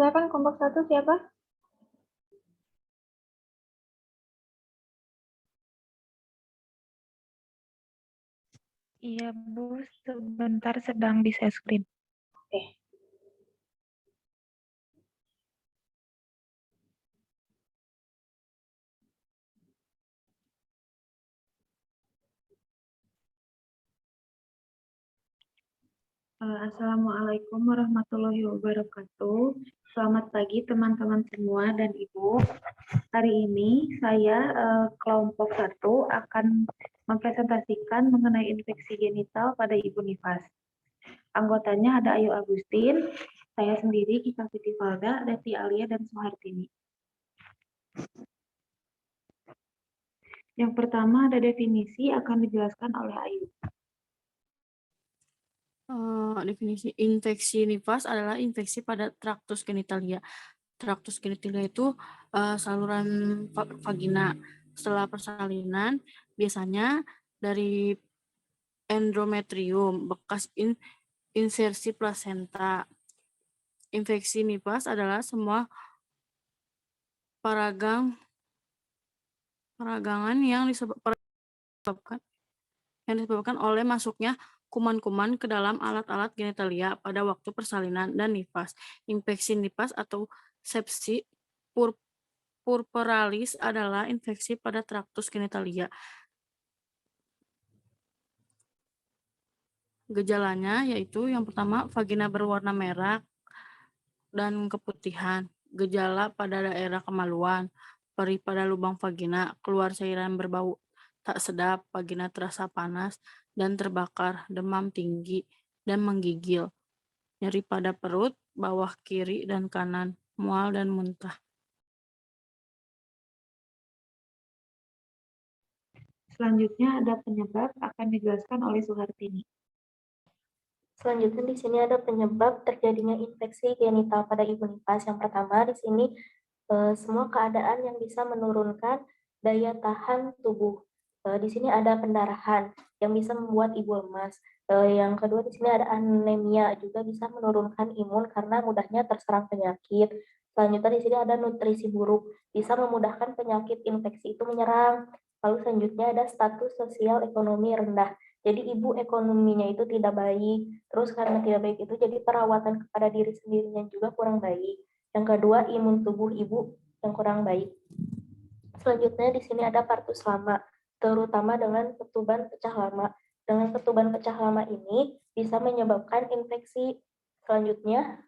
Silakan kelompok 1 siapa? Iya, Bu. Sebentar sedang di share screen. Oke. Assalamualaikum warahmatullahi wabarakatuh. Selamat pagi teman-teman semua dan Ibu. Hari ini saya kelompok 1 akan mempresentasikan mengenai infeksi genital pada Ibu Nifas. Anggotanya ada Ayu Agustin, saya sendiri Kika Siti Valda, Leti Alia, dan Suhartini. Yang pertama ada definisi akan dijelaskan oleh Ayu. Definisi infeksi nifas adalah infeksi pada traktus genitalia. Traktus genitalia itu saluran vagina. Setelah persalinan, biasanya dari endometrium, bekas insersi plasenta. Infeksi nifas adalah semua peragangan yang disebabkan oleh masuknya kuman-kuman ke dalam alat-alat genitalia pada waktu persalinan dan nifas. Infeksi nifas atau sepsi puerperalis adalah infeksi pada traktus genitalia. Gejalanya yaitu yang pertama vagina berwarna merah dan keputihan, gejala pada daerah kemaluan, perih pada lubang vagina, keluar cairan berbau tak sedap, vagina terasa panas dan terbakar, demam tinggi dan menggigil, nyeri pada perut, bawah kiri dan kanan, mual dan muntah. Selanjutnya ada penyebab akan dijelaskan oleh Suhartini. Selanjutnya di sini ada penyebab terjadinya infeksi genital pada ibu nifas. Yang pertama di sini semua keadaan yang bisa menurunkan daya tahan tubuh. Di sini ada pendarahan yang bisa membuat ibu lemas. Yang kedua di sini ada anemia, juga bisa menurunkan imun karena mudahnya terserang penyakit. Selanjutnya di sini ada nutrisi buruk, bisa memudahkan penyakit infeksi itu menyerang. Lalu selanjutnya ada status sosial ekonomi rendah. Jadi ibu ekonominya itu tidak baik, terus karena tidak baik itu jadi perawatan kepada diri sendirinya juga kurang baik. Yang kedua, imun tubuh ibu yang kurang baik. Selanjutnya di sini ada partus lama, terutama dengan ketuban pecah lama. Dengan ketuban pecah lama ini bisa menyebabkan infeksi. Selanjutnya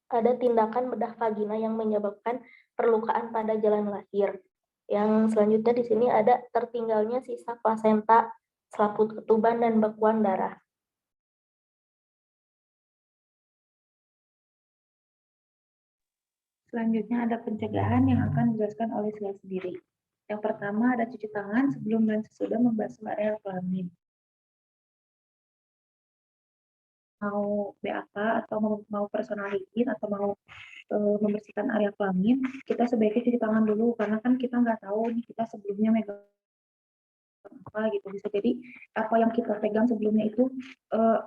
ada tindakan bedah vagina yang menyebabkan perlukaan pada jalan lahir. Yang selanjutnya di sini ada tertinggalnya sisa plasenta, selaput ketuban, dan bekuan darah. Selanjutnya ada pencegahan yang akan dijelaskan oleh saya sendiri. Yang pertama ada cuci tangan sebelum dan sesudah membasuh area kelamin. Mau BAK atau mau personal hygiene atau mau membersihkan area kelamin, kita sebaiknya cuci tangan dulu karena kan kita nggak tahu nih kita sebelumnya megang apa gitu, bisa jadi apa yang kita pegang sebelumnya itu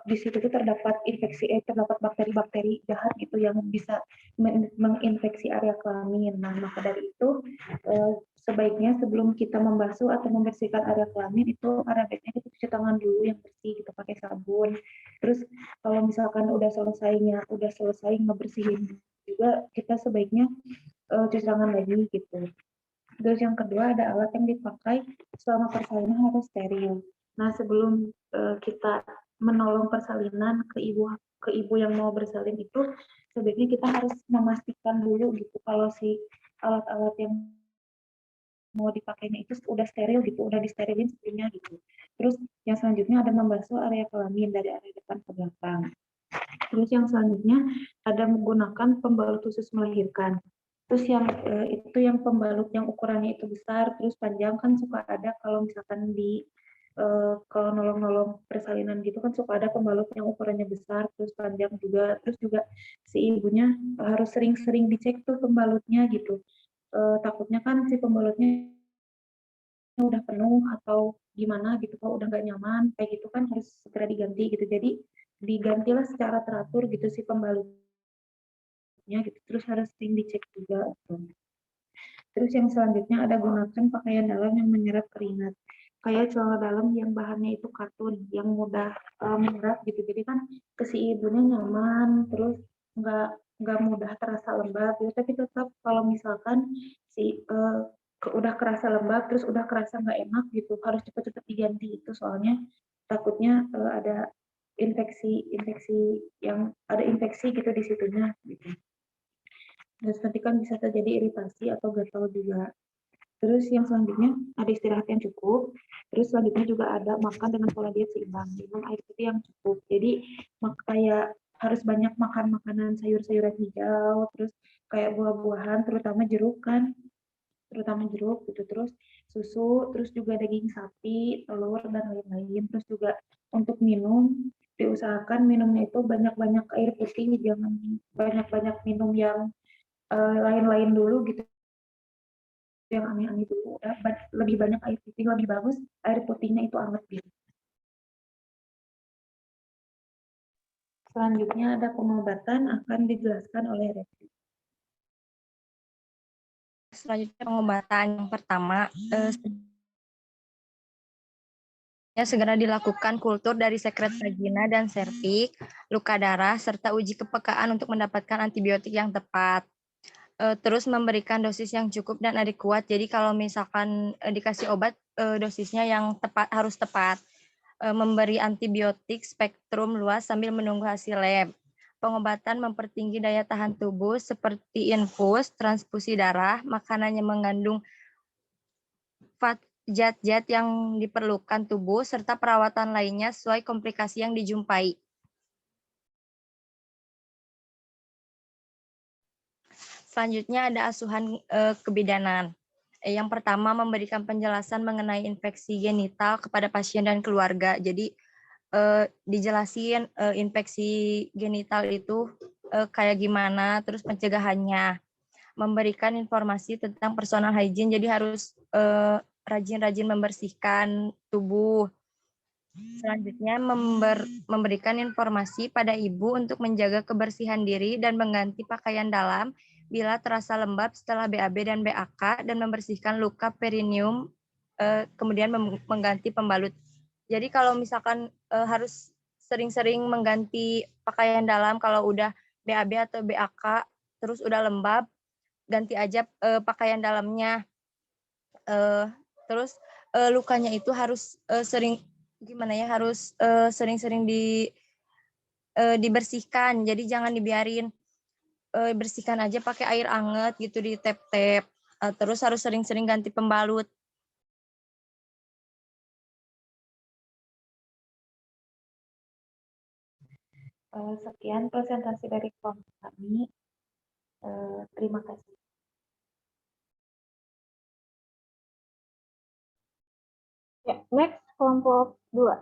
di situ tuh terdapat infeksi, terdapat bakteri-bakteri jahat gitu yang bisa menginfeksi area kelamin. Nah, maka dari itu sebaiknya sebelum kita membasuh atau membersihkan area kelamin itu ada baiknya kita cuci tangan dulu yang bersih gitu pakai sabun. Terus kalau misalkan udah selesai ngebersihin juga, kita sebaiknya cuci tangan lagi gitu. Terus yang kedua ada alat yang dipakai selama persalinan harus steril. Nah, sebelum kita menolong persalinan ke ibu yang mau bersalin itu, sebaiknya kita harus memastikan dulu gitu kalau si alat-alat yang mau dipakainya itu udah steril gitu, udah disterilin sebelumnya gitu. Terus yang selanjutnya ada membasuh area kelamin dari area depan ke belakang. Terus yang selanjutnya ada menggunakan pembalut khusus melahirkan. Terus yang itu yang pembalut yang ukurannya itu besar, terus panjang, kan suka ada kalau misalkan di kalau nolong-nolong persalinan gitu kan suka ada pembalut yang ukurannya besar, terus panjang juga, terus juga si ibunya harus sering-sering dicek tuh pembalutnya gitu. Takutnya kan si pembalutnya udah penuh atau gimana gitu, kalau udah nggak nyaman kayak gitu kan harus segera diganti gitu. Jadi digantilah secara teratur gitu si pembalutnya bentuknya gitu. Terus harus sering dicek juga. Gitu. Terus yang selanjutnya ada gunakan pakaian dalam yang menyerap keringat. Kayak celana dalam yang bahannya itu katun, yang mudah menyerap gitu. Jadi kan ke si ibunya nyaman, terus nggak mudah terasa lembab gitu. Tapi tetap kalau misalkan si udah kerasa lembab, terus udah kerasa nggak enak gitu, harus cepet-cepet diganti itu soalnya takutnya ada infeksi yang ada infeksi gitu di situnya gitu. Terus nanti kan bisa terjadi iritasi atau gatal juga. Terus yang selanjutnya ada istirahat yang cukup. Terus selanjutnya juga ada makan dengan pola diet seimbang, minum air putih yang cukup. Jadi kayak harus banyak makan makanan sayur-sayuran hijau, terus kayak buah-buahan, terutama jeruk gitu. Terus susu, terus juga daging sapi, telur dan lain-lain. Terus juga untuk minum diusahakan minumnya itu banyak-banyak air putih, jangan banyak-banyak minum yang lain-lain dulu gitu, yang aneh-aneh dulu. Udah lebih banyak air putih lebih bagus, air putihnya itu anget gitu. Selanjutnya ada pengobatan akan dijelaskan oleh Revi. Selanjutnya pengobatan yang pertama segera dilakukan kultur dari sekret vagina dan serviks, luka darah, serta uji kepekaan untuk mendapatkan antibiotik yang tepat. Terus memberikan dosis yang cukup dan adekuat. Jadi kalau misalkan dikasih obat, dosisnya yang tepat harus tepat. Memberi antibiotik spektrum luas sambil menunggu hasil lab. Pengobatan mempertinggi daya tahan tubuh seperti infus, transfusi darah, makanan yang mengandung zat-zat yang diperlukan tubuh, serta perawatan lainnya sesuai komplikasi yang dijumpai. Selanjutnya ada asuhan kebidanan. Yang pertama memberikan penjelasan mengenai infeksi genital kepada pasien dan keluarga. Jadi dijelasin infeksi genital itu kayak gimana, terus pencegahannya. Memberikan informasi tentang personal hygiene, jadi harus rajin-rajin membersihkan tubuh. Selanjutnya memberikan informasi pada ibu untuk menjaga kebersihan diri dan mengganti pakaian dalam bila terasa lembab setelah BAB dan BAK, dan membersihkan luka perineum, kemudian mengganti pembalut. Jadi kalau misalkan harus sering-sering mengganti pakaian dalam kalau udah BAB atau BAK terus udah lembab, ganti aja pakaian dalamnya. Terus lukanya itu harus harus sering-sering dibersihkan. Jadi jangan dibiarin, bersihkan aja pakai air anget gitu, di tap-tap. Terus harus sering-sering ganti pembalut. Sekian presentasi dari kelompok kami. Terima kasih. Ya, next kelompok 2.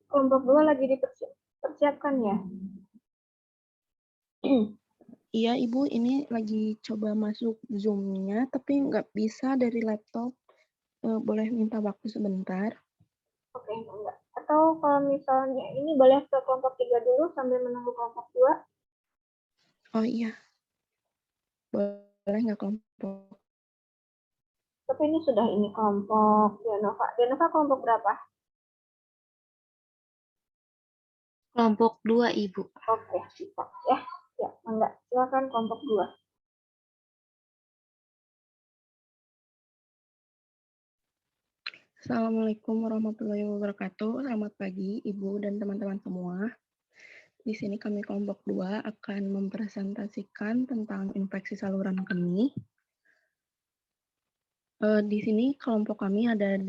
Kelompok 2 lagi dipersiapkan ya? Iya, Ibu, ini lagi coba masuk Zoom-nya, tapi nggak bisa dari laptop. Boleh minta waktu sebentar? Oke, enggak. Atau kalau misalnya ini boleh ke kelompok 3 dulu sambil menunggu kelompok 2? Oh iya. Boleh nggak kelompok? Tapi ini sudah ini kelompok Dianova. Dianova kelompok berapa? Kelompok 2, Ibu. Oke, bisa ya. Ya, enggak. Silakan kelompok 2. Assalamualaikum warahmatullahi wabarakatuh. Selamat pagi, Ibu dan teman-teman semua. di sini kami kelompok 2 akan mempresentasikan tentang infeksi saluran kemih. Di sini kelompok kami ada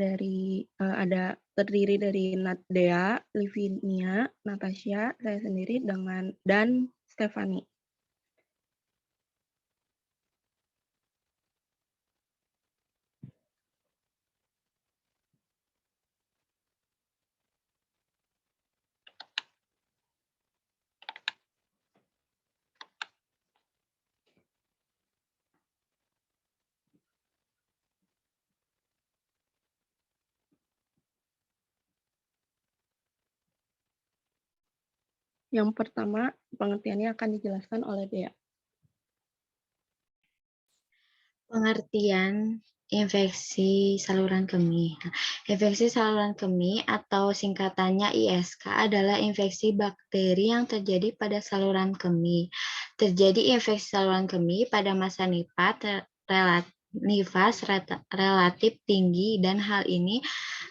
terdiri dari Dea, Livinia, Natasha, saya sendiri dan Stefani. Yang pertama, pengertiannya akan dijelaskan oleh Dea. Pengertian infeksi saluran kemih. Nah, infeksi saluran kemih atau singkatannya ISK adalah infeksi bakteri yang terjadi pada saluran kemih. Terjadi infeksi saluran kemih pada masa nifas relatif tinggi dan hal ini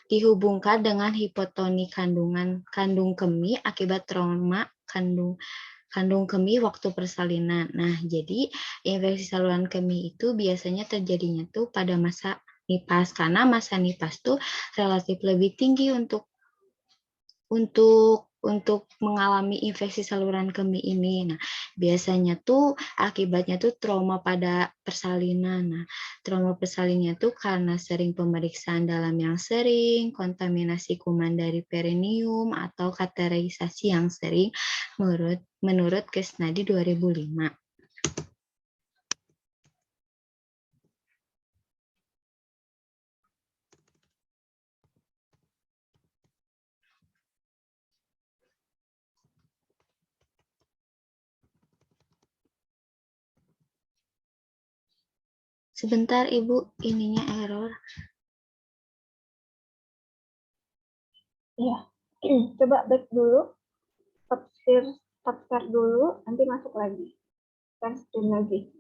dihubungkan dengan hipotoni kandung kemih akibat trauma kandung kemih waktu persalinan. Nah, jadi infeksi saluran kemih itu biasanya terjadinya tuh pada masa nifas karena masa nifas tuh relatif lebih tinggi untuk mengalami infeksi saluran kemih ini. Nah, biasanya tuh akibatnya tuh trauma pada persalinan. Nah, trauma persalinannya tuh karena sering pemeriksaan dalam yang sering, kontaminasi kuman dari perineum, atau kateterisasi yang sering menurut Kesnadi 2005. Sebentar, Ibu, ininya error. Iya, coba back dulu, stop share dulu, nanti masuk lagi, share screen lagi.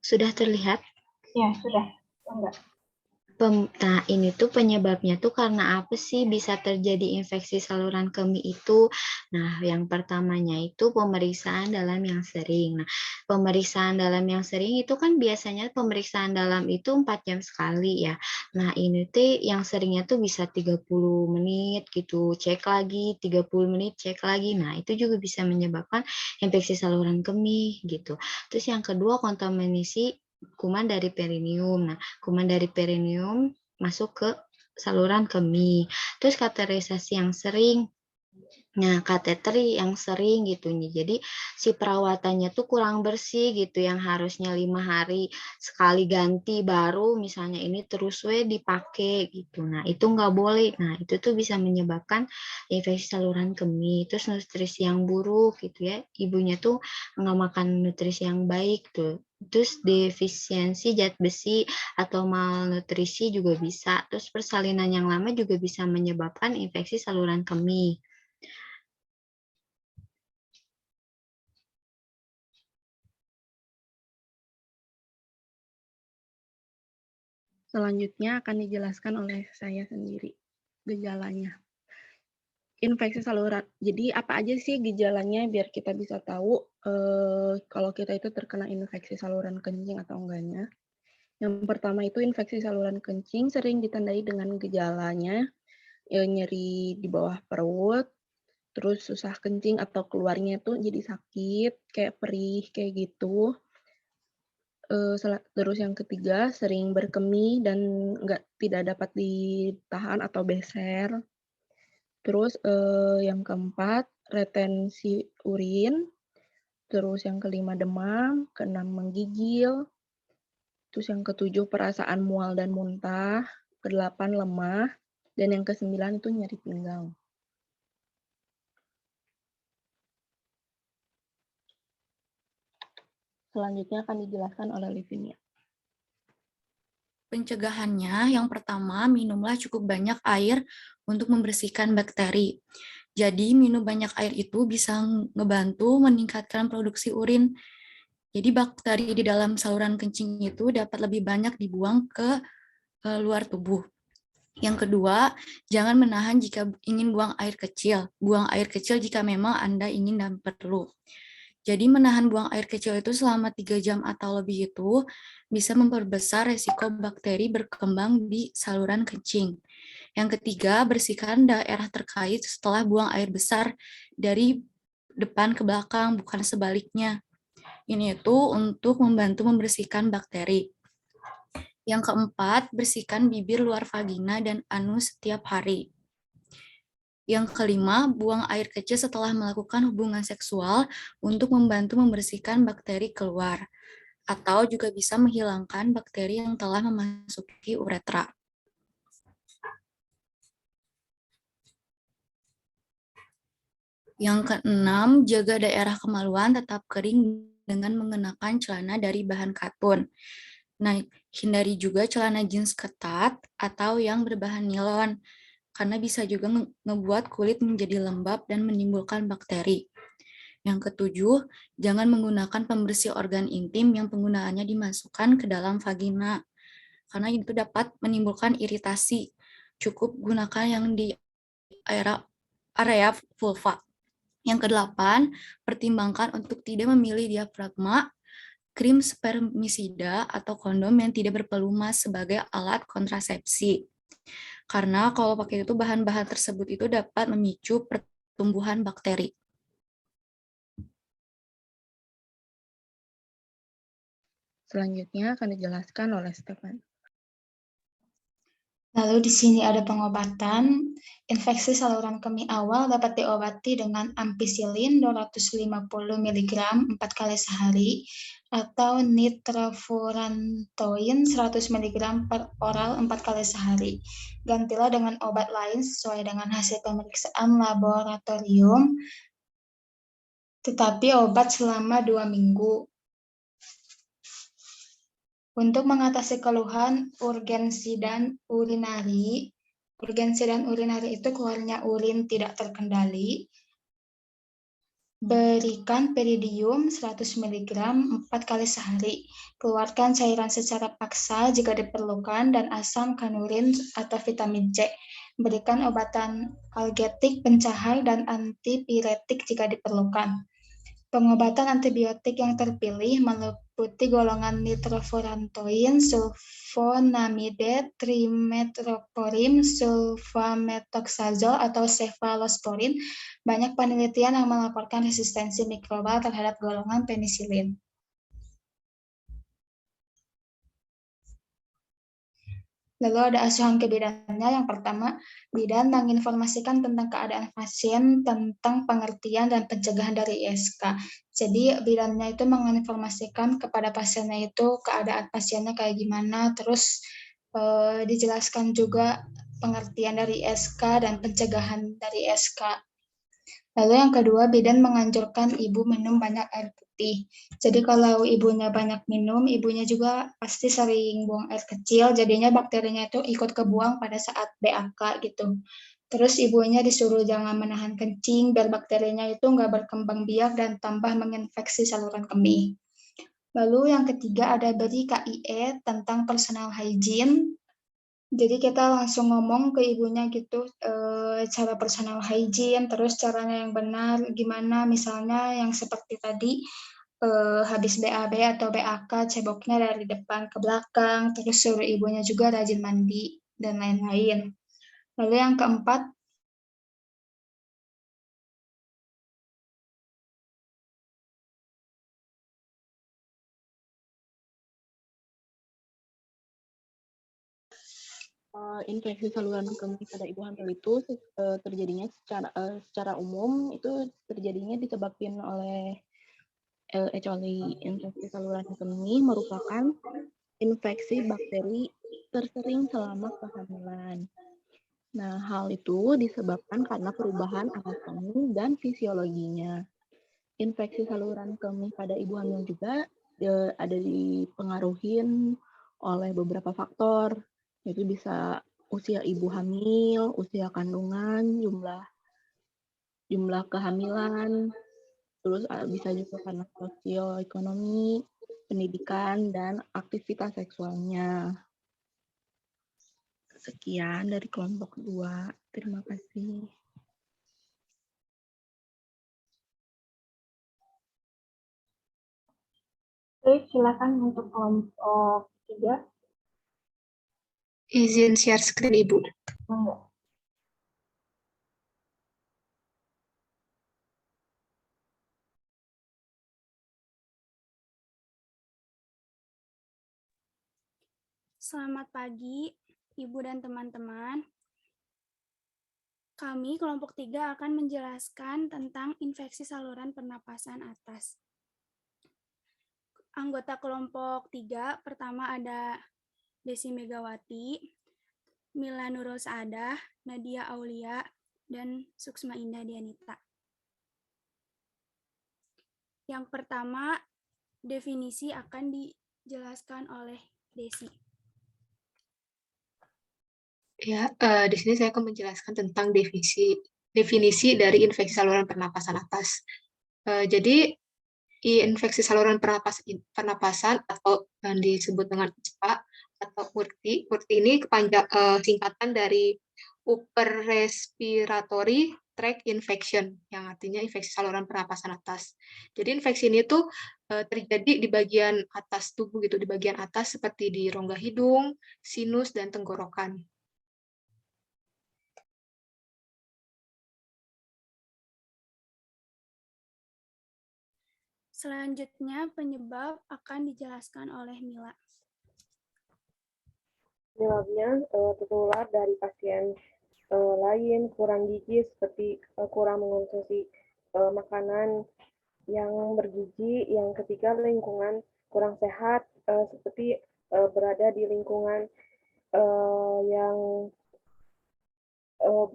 Sudah terlihat? Ya, sudah. Enggak. Nah, ini tuh penyebabnya tuh karena apa sih bisa terjadi infeksi saluran kemih itu? Nah, yang pertamanya itu pemeriksaan dalam yang sering. Nah, pemeriksaan dalam yang sering itu kan biasanya pemeriksaan dalam itu 4 jam sekali ya. Nah, ini tuh yang seringnya tuh bisa 30 menit gitu, cek lagi, 30 menit, cek lagi. Nah, itu juga bisa menyebabkan infeksi saluran kemih gitu. Terus yang kedua, kontaminasi kuman dari perineum. Nah, kuman dari perineum masuk ke saluran kemih. Terus kateterisasi yang sering. Nah, kateter yang sering gitu nih. Jadi si perawatannya tuh kurang bersih gitu, yang harusnya 5 hari sekali ganti baru misalnya ini terus dipakai gitu. Nah, itu nggak boleh. Nah, itu tuh bisa menyebabkan infeksi saluran kemih. Terus nutrisi yang buruk gitu ya. Ibunya tuh nggak makan nutrisi yang baik tuh. Terus defisiensi zat besi atau malnutrisi juga bisa. Terus persalinan yang lama juga bisa menyebabkan infeksi saluran kemih. Selanjutnya akan dijelaskan oleh saya sendiri gejalanya. Infeksi saluran. Jadi apa aja sih gejalanya biar kita bisa tahu kalau kita itu terkena infeksi saluran kencing atau enggaknya. Yang pertama itu infeksi saluran kencing sering ditandai dengan gejalanya nyeri di bawah perut, terus susah kencing atau keluarnya tuh jadi sakit, kayak perih kayak gitu. Terus yang ketiga sering berkemih dan tidak dapat ditahan atau beser. Terus yang keempat retensi urin. Terus yang kelima demam, keenam menggigil. Terus yang ketujuh perasaan mual dan muntah, kedelapan lemah, dan yang kesembilan itu nyeri pinggang. Selanjutnya akan dijelaskan oleh Livinia. Pencegahannya, yang pertama, minumlah cukup banyak air untuk membersihkan bakteri. Jadi, minum banyak air itu bisa ngebantu meningkatkan produksi urin. Jadi, bakteri di dalam saluran kencing itu dapat lebih banyak dibuang ke luar tubuh. Yang kedua, jangan menahan jika ingin buang air kecil. Buang air kecil jika memang Anda ingin dan perlu. Jadi menahan buang air kecil itu selama 3 jam atau lebih itu bisa memperbesar resiko bakteri berkembang di saluran kencing. Yang ketiga, bersihkan daerah terkait setelah buang air besar dari depan ke belakang, bukan sebaliknya. Ini itu untuk membantu membersihkan bakteri. Yang keempat, bersihkan bibir luar vagina dan anus setiap hari. Yang kelima, buang air kecil setelah melakukan hubungan seksual untuk membantu membersihkan bakteri keluar, atau juga bisa menghilangkan bakteri yang telah memasuki uretra. Yang keenam, jaga daerah kemaluan tetap kering dengan mengenakan celana dari bahan katun. Nah, hindari juga celana jeans ketat atau yang berbahan nilon, karena bisa juga ngebuat kulit menjadi lembab dan menimbulkan bakteri. Yang ketujuh, jangan menggunakan pembersih organ intim yang penggunaannya dimasukkan ke dalam vagina, karena itu dapat menimbulkan iritasi. Cukup gunakan yang di area vulva. Yang kedelapan, pertimbangkan untuk tidak memilih diafragma, krim spermisida, atau kondom yang tidak berpelumas sebagai alat kontrasepsi. Karena kalau pakai itu bahan-bahan tersebut itu dapat memicu pertumbuhan bakteri. Selanjutnya akan dijelaskan oleh Stefan. Lalu di sini ada pengobatan. Infeksi saluran kemih awal dapat diobati dengan ampicillin 250 mg 4 kali sehari atau nitrofurantoin 100 mg per oral 4 kali sehari. Gantilah dengan obat lain sesuai dengan hasil pemeriksaan laboratorium, tetapi obat selama 2 minggu. Untuk mengatasi keluhan urgensi dan urinari itu keluarnya urin tidak terkendali, berikan peridium 100 mg 4 kali sehari. Keluarkan cairan secara paksa jika diperlukan dan asam kanurin atau vitamin C. Berikan obatan algetik, pencahar, dan antipiretik jika diperlukan. Pengobatan antibiotik yang terpilih meliputi golongan nitrofurantoin, sulfonamide, trimetroporin, sulfamethoxazole atau cefalosporin. Banyak penelitian yang melaporkan resistensi mikrobal terhadap golongan penisilin. Lalu ada asuhan kebidanannya. Yang pertama, bidan menginformasikan tentang keadaan pasien, tentang pengertian dan pencegahan dari ISK. Jadi bidannya itu menginformasikan kepada pasiennya itu keadaan pasiennya kayak gimana, terus dijelaskan juga pengertian dari ISK dan pencegahan dari ISK. Lalu yang kedua, bidan menganjurkan ibu minum banyak air putih. Jadi kalau ibunya banyak minum, ibunya juga pasti sering buang air kecil, jadinya bakterinya itu ikut kebuang pada saat BAK gitu. Terus ibunya disuruh jangan menahan kencing, biar bakterinya itu nggak berkembang biak dan tambah menginfeksi saluran kemih. Lalu yang ketiga ada beri KIE tentang personal hygiene. Jadi kita langsung ngomong ke ibunya gitu, cara personal hygiene, terus caranya yang benar gimana, misalnya yang seperti tadi, habis BAB atau BAK ceboknya dari depan ke belakang, terus suruh ibunya juga rajin mandi, dan lain-lain. Lalu yang keempat, infeksi saluran kemih pada ibu hamil itu terjadinya secara umum itu terjadinya disebabkan oleh E. coli. Infeksi saluran kemih merupakan infeksi bakteri tersering selama kehamilan. Nah, hal itu disebabkan karena perubahan anatomi dan fisiologinya. Infeksi saluran kemih pada ibu hamil juga ada dipengaruhi oleh beberapa faktor, yaitu bisa usia ibu hamil, usia kandungan, jumlah kehamilan, terus bisa juga karena sosioekonomi, pendidikan, dan aktivitas seksualnya. Sekian dari kelompok 2. Terima kasih. Oke, silakan untuk kelompok 3. Izin share screen, Ibu. Monggo. Selamat pagi, Ibu dan teman-teman. Kami kelompok 3 akan menjelaskan tentang infeksi saluran pernapasan atas. Anggota kelompok 3 pertama ada Desi Megawati, Mila Nurul Saadah, Nadia Aulia, dan Suksma Indah Dianita. Yang pertama, definisi akan dijelaskan oleh Desi. Ya, di sini saya akan menjelaskan tentang definisi dari infeksi saluran pernapasan atas. Jadi, infeksi saluran pernapasan atau yang disebut dengan ISPA atau URTI. URTI ini singkatan dari Upper Respiratory Tract Infection, yang artinya infeksi saluran pernapasan atas. Jadi infeksi ini tuh terjadi di bagian atas tubuh gitu, di bagian atas seperti di rongga hidung, sinus, dan tenggorokan. Selanjutnya, penyebab akan dijelaskan oleh Mila. Penyebabnya tertular dari pasien lain, kurang gizi seperti kurang mengonsumsi makanan yang bergizi. Yang ketiga, lingkungan kurang sehat seperti berada di lingkungan yang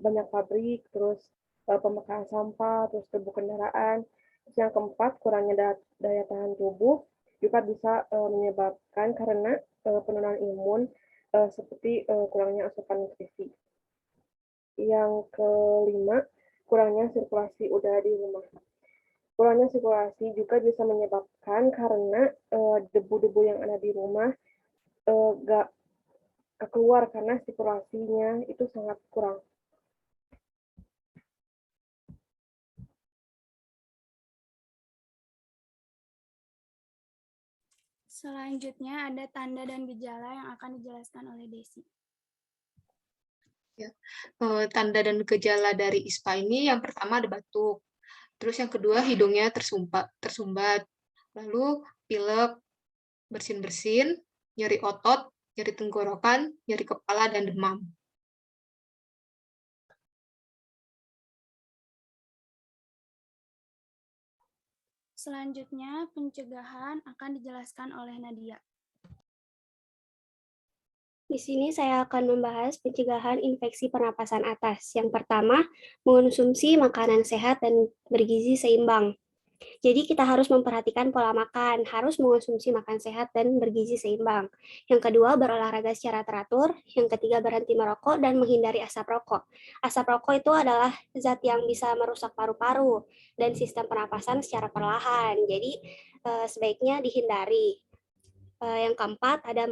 banyak pabrik, terus pembakaran sampah, terus debu kendaraan. Terus yang keempat, kurangnya daya tahan tubuh juga bisa menyebabkan karena penurunan imun seperti kurangnya asupan nutrisi. Yang kelima, kurangnya sirkulasi udara di rumah. Kurangnya sirkulasi juga bisa menyebabkan karena debu-debu yang ada di rumah nggak keluar karena sirkulasinya itu sangat kurang. Selanjutnya ada tanda dan gejala yang akan dijelaskan oleh Desi. Ya. Tanda dan gejala dari ISPA ini yang pertama ada batuk, terus yang kedua hidungnya tersumbat, lalu pilek, bersin-bersin, nyeri otot, nyeri tenggorokan, nyeri kepala, dan demam. Selanjutnya, pencegahan akan dijelaskan oleh Nadia. Di sini saya akan membahas pencegahan infeksi pernapasan atas. Yang pertama, mengonsumsi makanan sehat dan bergizi seimbang. Jadi kita harus memperhatikan pola makan, harus mengonsumsi makan sehat dan bergizi seimbang. Yang kedua, berolahraga secara teratur. Yang ketiga, berhenti merokok dan menghindari asap rokok. Asap rokok itu adalah zat yang bisa merusak paru-paru dan sistem pernapasan secara perlahan. Jadi sebaiknya dihindari. Yang keempat, ada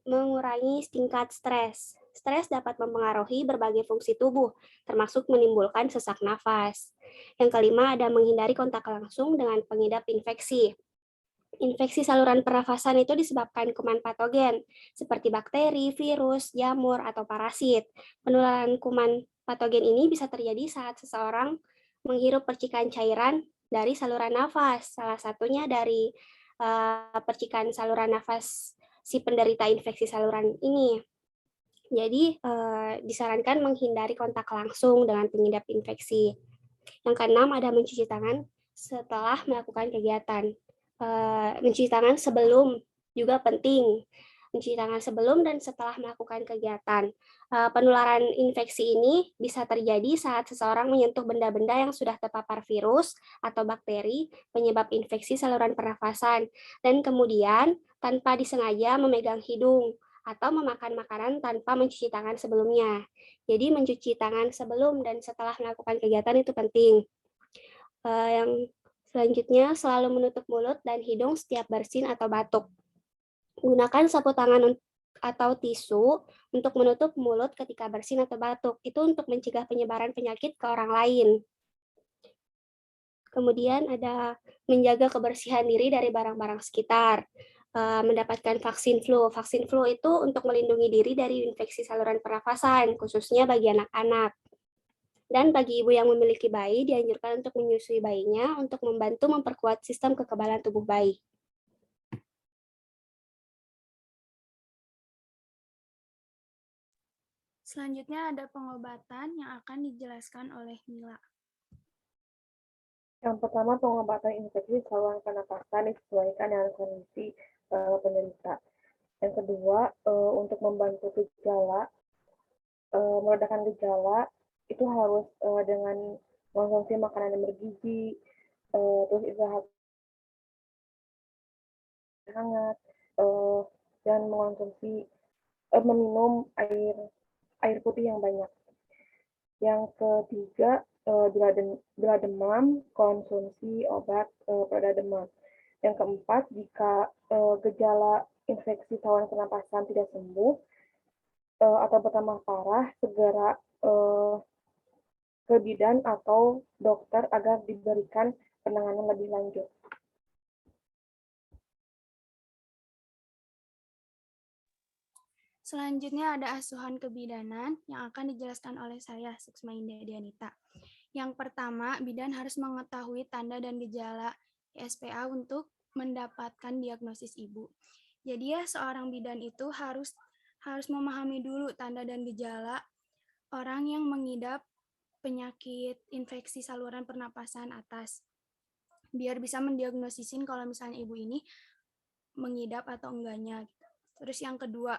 mengurangi tingkat stres. Stres dapat mempengaruhi berbagai fungsi tubuh, termasuk menimbulkan sesak nafas. Yang kelima, ada menghindari kontak langsung dengan pengidap infeksi. Infeksi saluran pernafasan itu disebabkan kuman patogen, seperti bakteri, virus, jamur, atau parasit. Penularan kuman patogen ini bisa terjadi saat seseorang menghirup percikan cairan dari saluran nafas, salah satunya dari percikan saluran nafas si penderita infeksi saluran ini. Jadi disarankan menghindari kontak langsung dengan pengidap infeksi. Yang keenam, ada mencuci tangan setelah melakukan kegiatan. Mencuci tangan sebelum juga penting. Mencuci tangan sebelum dan setelah melakukan kegiatan. Penularan infeksi ini bisa terjadi saat seseorang menyentuh benda-benda yang sudah terpapar virus atau bakteri penyebab infeksi saluran pernafasan, dan kemudian tanpa disengaja memegang hidung atau memakan makanan tanpa mencuci tangan sebelumnya. Jadi mencuci tangan sebelum dan setelah melakukan kegiatan itu penting. Yang selanjutnya, selalu menutup mulut dan hidung setiap bersin atau batuk. Gunakan sapu tangan atau tisu untuk menutup mulut ketika bersin atau batuk. Itu untuk mencegah penyebaran penyakit ke orang lain. Kemudian ada menjaga kebersihan diri dari barang-barang sekitar. Mendapatkan vaksin flu. Vaksin flu itu untuk melindungi diri dari infeksi saluran pernafasan, khususnya bagi anak-anak. Dan bagi ibu yang memiliki bayi, dianjurkan untuk menyusui bayinya untuk membantu memperkuat sistem kekebalan tubuh bayi. Selanjutnya ada pengobatan yang akan dijelaskan oleh Mila. Yang pertama, pengobatan infeksi saluran pernapasan disesuaikan dengan kondisi penderita. Yang kedua, untuk membantu gejala, meredakan gejala, itu harus dengan mengonsumsi makanan yang bergizi, terus istirahat hangat, dan meminum air putih yang banyak. Yang ketiga, bila demam, konsumsi obat pereda demam. Yang keempat, jika gejala infeksi saluran pernapasan tidak sembuh atau bertambah parah, segera ke bidan atau dokter agar diberikan penanganan lebih lanjut. Selanjutnya ada asuhan kebidanan yang akan dijelaskan oleh saya, Suksma Indah Dianita. Yang pertama, bidan harus mengetahui tanda dan gejala SPA untuk mendapatkan diagnosis ibu. Jadi ya, seorang bidan itu harus memahami dulu tanda dan gejala orang yang mengidap penyakit infeksi saluran pernapasan atas. Biar bisa mendiagnosisin kalau misalnya ibu ini mengidap atau enggaknya. Terus yang kedua,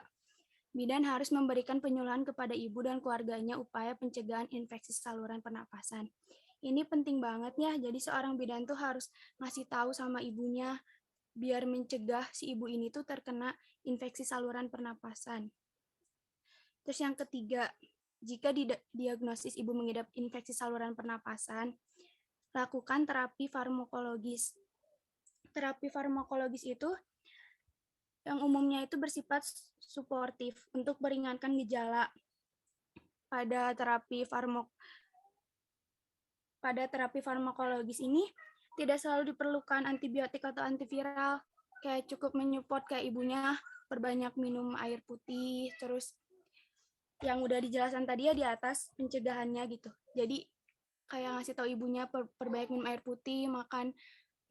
bidan harus memberikan penyuluhan kepada ibu dan keluarganya upaya pencegahan infeksi saluran pernapasan. Ini penting banget ya, jadi seorang bidan tuh harus ngasih tahu sama ibunya biar mencegah si ibu ini tuh terkena infeksi saluran pernapasan. Terus yang ketiga, jika diagnosis ibu mengidap infeksi saluran pernapasan, lakukan terapi farmakologis. Terapi farmakologis itu yang umumnya itu bersifat suportif untuk meringankan gejala. Pada terapi farmakologis ini tidak selalu diperlukan antibiotik atau antiviral, kayak cukup menyupport kayak ibunya perbanyak minum air putih, terus yang udah dijelaskan tadi ya di atas pencegahannya gitu. Jadi kayak ngasih tahu ibunya perbanyak minum air putih, makan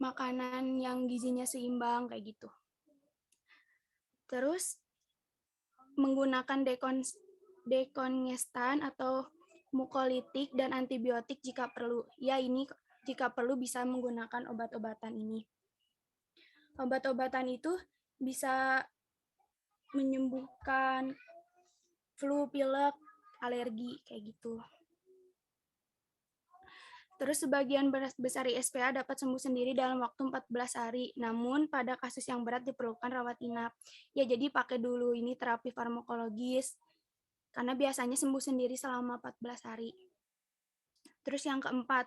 makanan yang gizinya seimbang kayak gitu. Terus menggunakan dekongestan atau mukolitik dan antibiotik jika perlu. Ya, ini jika perlu bisa menggunakan obat-obatan ini. Obat-obatan itu bisa menyembuhkan flu, pilek, alergi kayak gitu. Terus sebagian besar ISPA dapat sembuh sendiri dalam waktu 14 hari. Namun pada kasus yang berat diperlukan rawat inap. Ya, jadi pakai dulu ini terapi farmakologis karena biasanya sembuh sendiri selama 14 hari. Terus yang keempat,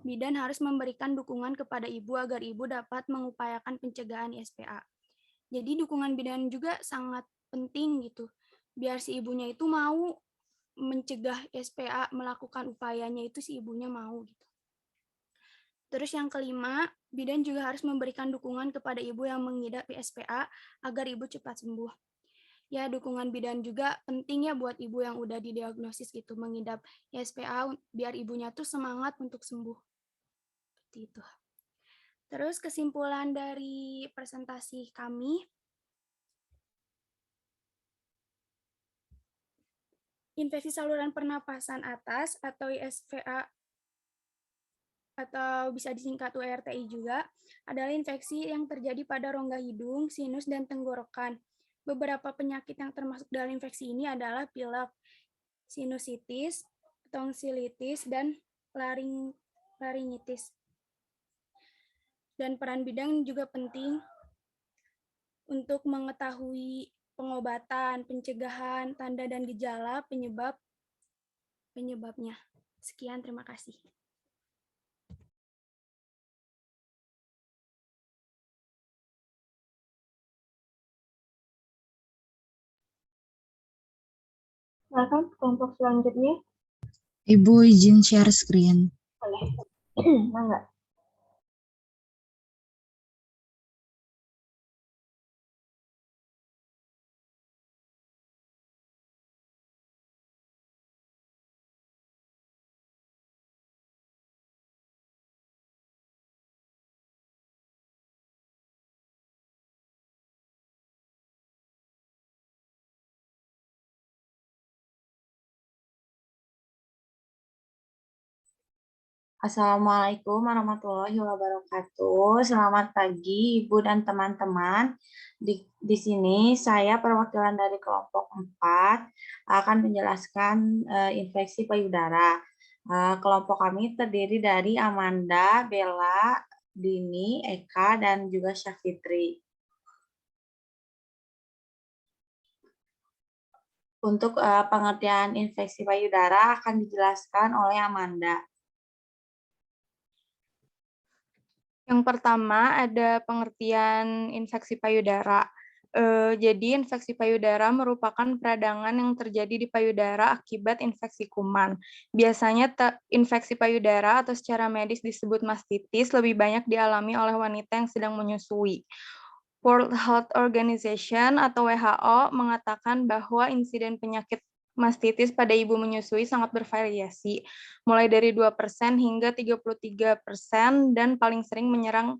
bidan harus memberikan dukungan kepada ibu agar ibu dapat mengupayakan pencegahan ISPA. Jadi dukungan bidan juga sangat penting gitu. Biar si ibunya itu mau mencegah ISPA, melakukan upayanya itu si ibunya mau gitu. Terus yang kelima, bidan juga harus memberikan dukungan kepada ibu yang mengidap ISPA agar ibu cepat sembuh. Ya, dukungan bidan juga penting ya buat ibu yang udah didiagnosis gitu mengidap ISPA biar ibunya tuh semangat untuk sembuh. Seperti itu. Terus kesimpulan dari presentasi kami, infeksi saluran pernapasan atas atau ISPA atau bisa disingkat URTI juga, adalah infeksi yang terjadi pada rongga hidung, sinus, dan tenggorokan. Beberapa penyakit yang termasuk dalam infeksi ini adalah pilek, sinusitis, tonsilitis, dan laringitis. Dan peran bidan juga penting untuk mengetahui pengobatan, pencegahan, tanda dan gejala, penyebabnya. Sekian, terima kasih. Silakan kelompok selanjutnya. Ibu izin share screen. Boleh. Mangga. Assalamualaikum warahmatullahi wabarakatuh. Selamat pagi, Ibu dan teman-teman. Di sini saya perwakilan dari kelompok 4 akan menjelaskan infeksi payudara. Kelompok kami terdiri dari Amanda, Bella, Dini, Eka, dan juga Syafitri. Untuk pengertian infeksi payudara akan dijelaskan oleh Amanda. Yang pertama ada pengertian infeksi payudara. Jadi infeksi payudara merupakan peradangan yang terjadi di payudara akibat infeksi kuman. Biasanya infeksi payudara atau secara medis disebut mastitis lebih banyak dialami oleh wanita yang sedang menyusui. World Health Organization atau WHO mengatakan bahwa insiden penyakit mastitis pada ibu menyusui sangat bervariasi, mulai dari 2% hingga 33% dan paling sering menyerang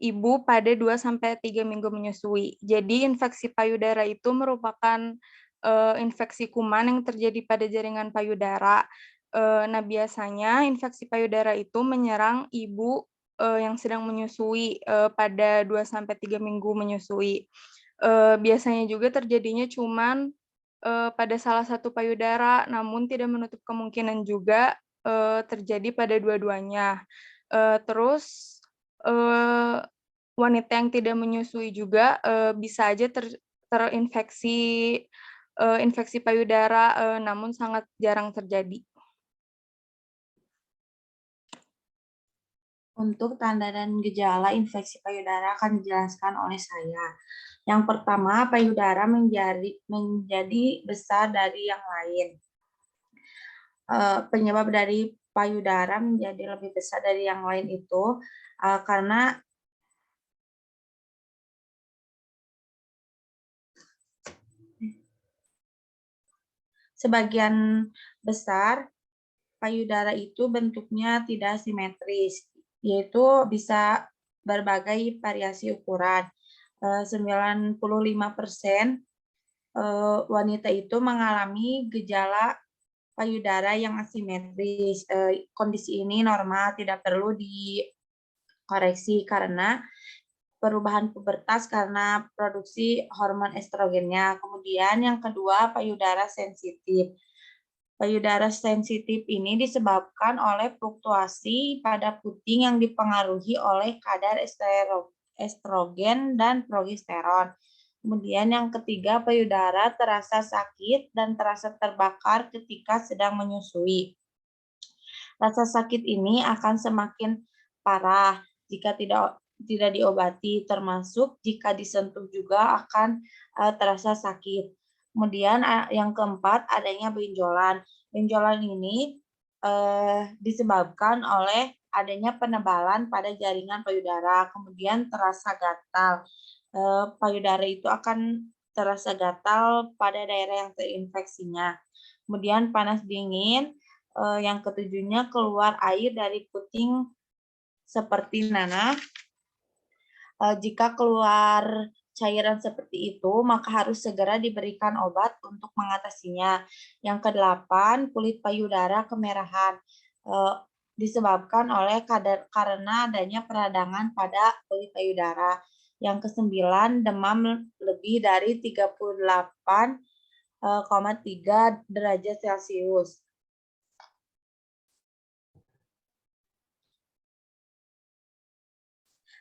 ibu pada 2-3 minggu menyusui. Jadi infeksi payudara itu merupakan infeksi kuman yang terjadi pada jaringan payudara. Nah, biasanya infeksi payudara itu menyerang ibu yang sedang menyusui pada 2-3 minggu menyusui. Biasanya juga terjadinya cuman pada salah satu payudara, namun tidak menutup kemungkinan juga terjadi pada dua-duanya. Terus wanita yang tidak menyusui juga bisa aja terinfeksi infeksi payudara, namun sangat jarang terjadi. Untuk tanda dan gejala infeksi payudara akan dijelaskan oleh saya. Yang pertama, payudara menjadi besar dari yang lain. Penyebab dari payudara menjadi lebih besar dari yang lain itu karena sebagian besar payudara itu bentuknya tidak simetris, yaitu bisa berbagai variasi ukuran. 95% wanita itu mengalami gejala payudara yang asimetris. Kondisi ini normal, tidak perlu dikoreksi karena perubahan pubertas karena produksi hormon estrogennya. Kemudian yang kedua, payudara sensitif. Payudara sensitif ini disebabkan oleh fluktuasi pada puting yang dipengaruhi oleh kadar estrogen dan progesteron. Kemudian yang ketiga, payudara terasa sakit dan terasa terbakar ketika sedang menyusui. Rasa sakit ini akan semakin parah jika tidak diobati, termasuk jika disentuh juga akan terasa sakit. Kemudian yang keempat, adanya benjolan. Benjolan ini disebabkan oleh adanya penebalan pada jaringan payudara, kemudian terasa gatal. Payudara itu akan terasa gatal pada daerah yang terinfeksinya. Kemudian panas dingin, yang ketujuhnya keluar air dari puting seperti nanah. Jika keluar cairan seperti itu, maka harus segera diberikan obat untuk mengatasinya. Yang kedelapan, kulit payudara kemerahan. Disebabkan oleh karena adanya peradangan pada kulit payudara. Yang kesembilan, demam lebih dari 38,3 derajat Celcius.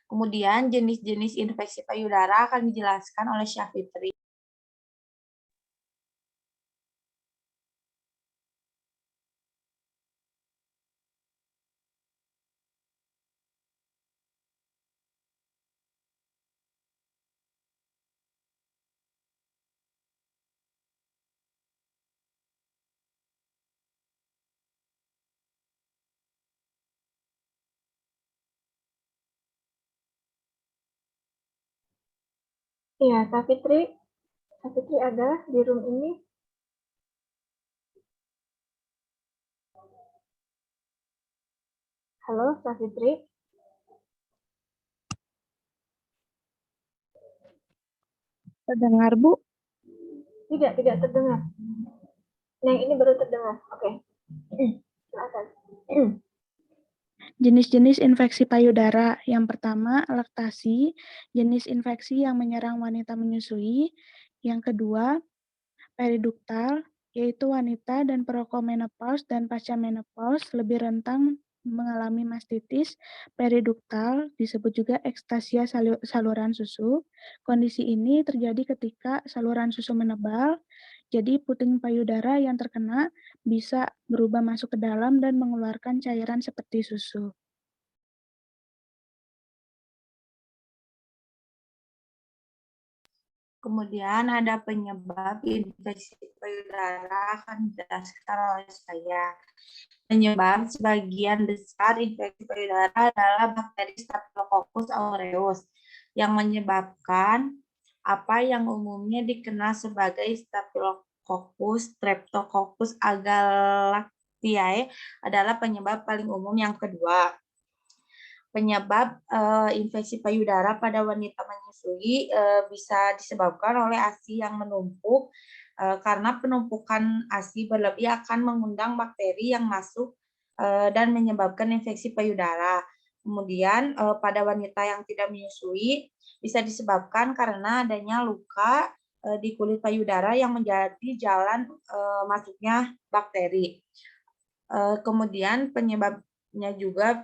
Kemudian jenis-jenis infeksi payudara akan dijelaskan oleh Syafitri. Iya, Kak Fitri. Kak Fitri ada di room ini? Halo, Kak Fitri. Terdengar, Bu? Tidak terdengar. Yang ini baru terdengar. Oke. Silakan. Jenis-jenis infeksi payudara. Yang pertama, laktasi, jenis infeksi yang menyerang wanita menyusui. Yang kedua, periduktal, yaitu wanita dan perokok menopause dan pasca menopause lebih rentan mengalami mastitis. Periduktal disebut juga ekstasia saluran susu. Kondisi ini terjadi ketika saluran susu menebal, jadi puting payudara yang terkena bisa berubah masuk ke dalam dan mengeluarkan cairan seperti susu. Kemudian ada penyebab infeksi payudara akan dijelaskan oleh saya. Penyebab sebagian besar infeksi payudara adalah bakteri Staphylococcus aureus yang menyebabkan apa yang umumnya dikenal sebagai Staphylococcus Streptococcus agalactiae adalah penyebab paling umum yang kedua. Penyebab infeksi payudara pada wanita menyusui bisa disebabkan oleh ASI yang menumpuk karena penumpukan ASI berlebih akan mengundang bakteri yang masuk dan menyebabkan infeksi payudara. Kemudian pada wanita yang tidak menyusui bisa disebabkan karena adanya luka di kulit payudara yang menjadi jalan masuknya bakteri. Kemudian penyebabnya juga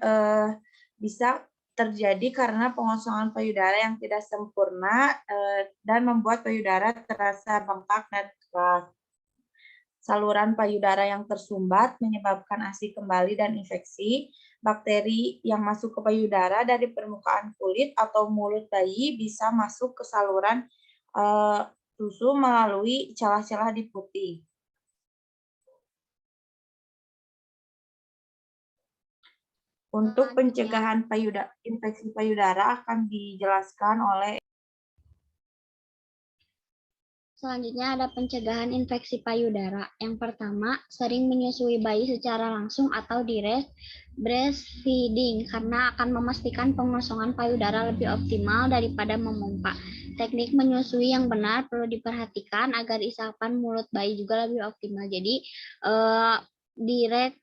bisa terjadi karena pengosongan payudara yang tidak sempurna dan membuat payudara terasa bengkak dan keras. Saluran payudara yang tersumbat menyebabkan ASI kembali dan infeksi. Bakteri yang masuk ke payudara dari permukaan kulit atau mulut bayi bisa masuk ke saluran susu melalui celah-celah di putih. Untuk pencegahan infeksi payudara akan dijelaskan oleh. Selanjutnya ada pencegahan infeksi payudara. Yang pertama, sering menyusui bayi secara langsung atau direct breastfeeding karena akan memastikan pengosongan payudara lebih optimal daripada memompa. Teknik menyusui yang benar perlu diperhatikan agar isapan mulut bayi juga lebih optimal. Jadi direct